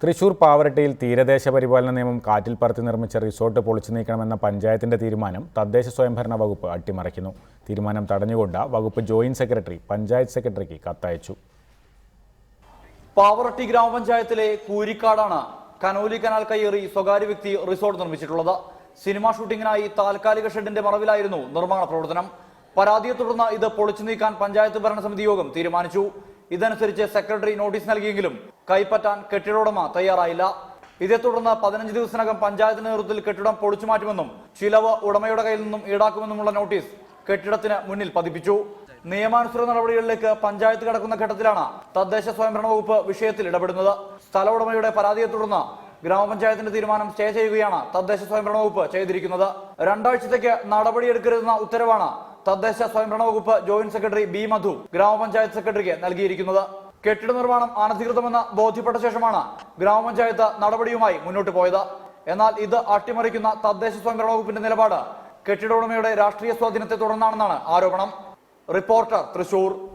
തൃശൂർ പാവറട്ടിയിൽ തീരദേശ പരിപാലന നിയമം കാറ്റിൽ പറത്തി നിർമ്മിച്ച റിസോർട്ട് പൊളിച്ചു നീക്കണമെന്ന പഞ്ചായത്തിന്റെ തീരുമാനം തദ്ദേശ സ്വയംഭരണ വകുപ്പ് അട്ടിമറിക്കുന്നു. തീരുമാനം തടഞ്ഞുകൊണ്ട് വകുപ്പ് ജോയിന്റ് സെക്രട്ടറി പഞ്ചായത്ത് സെക്രട്ടറിക്ക് കത്തയച്ചു. പാവറട്ടി ഗ്രാമപഞ്ചായത്തിലെ കൂരിക്കാടാണ് കനോലി കനാൽ കയ്യേറി സ്വകാര്യ വ്യക്തി റിസോർട്ട് നിർമ്മിച്ചിട്ടുള്ളത്. സിനിമാ ഷൂട്ടിങ്ങിനായി താൽക്കാലിക ഷെഡിന്റെ മറവിലായിരുന്നു നിർമ്മാണ പ്രവർത്തനം. പരാതിയെ തുടർന്ന് ഇത് പൊളിച്ചു നീക്കാൻ പഞ്ചായത്ത് ഭരണസമിതി യോഗം തീരുമാനിച്ചു. ഇതനുസരിച്ച് സെക്രട്ടറി നോട്ടീസ് നൽകിയെങ്കിലും കൈപ്പറ്റാൻ കെട്ടിട ഉടമ തയ്യാറായില്ല. ഇതേ തുടർന്ന് 15 ദിവസത്തിനകം പഞ്ചായത്തിന്റെ നേതൃത്വത്തിൽ കെട്ടിടം പൊളിച്ചു മാറ്റുമെന്നും ചിലവ് ഉടമയുടെ കയ്യിൽ നിന്നും ഈടാക്കുമെന്നുമുള്ള നോട്ടീസ് കെട്ടിടത്തിന് മുന്നിൽ പതിപ്പിച്ചു. നിയമാനുസൃത നടപടികളിലേക്ക് പഞ്ചായത്ത് കടക്കുന്ന ഘട്ടത്തിലാണ് തദ്ദേശ സ്വയംഭരണ വകുപ്പ് വിഷയത്തിൽ ഇടപെടുന്നത്. സ്ഥല ഉടമയുടെ പരാതിയെ തുടർന്ന് ഗ്രാമപഞ്ചായത്തിന്റെ തീരുമാനം സ്റ്റേ ചെയ്യുകയാണ് തദ്ദേശ സ്വയംഭരണ വകുപ്പ് ചെയ്തിരിക്കുന്നത്. 2 ആഴ്ചത്തേക്ക് നടപടിയെടുക്കരുതെന്ന ഉത്തരവാണ് തദ്ദേശ സ്വയംഭരണ വകുപ്പ് ജോയിന്റ് സെക്രട്ടറി ബി മധു ഗ്രാമപഞ്ചായത്ത് സെക്രട്ടറിക്ക് നൽകിയിരിക്കുന്നത്. കെട്ടിട നിർമ്മാണം അനധികൃതമെന്ന് ബോധ്യപ്പെട്ട ശേഷമാണ് ഗ്രാമപഞ്ചായത്ത് നടപടിയുമായി മുന്നോട്ട് പോയത്. എന്നാൽ ഇത് അട്ടിമറിക്കുന്ന തദ്ദേശ സ്വയംഭരണ വകുപ്പിന്റെ നിലപാട് കെട്ടിട ഉടമയുടെ രാഷ്ട്രീയ സ്വാധീനത്തെ തുടർന്നാണെന്നാണ് ആരോപണം. റിപ്പോർട്ടർ, തൃശൂർ.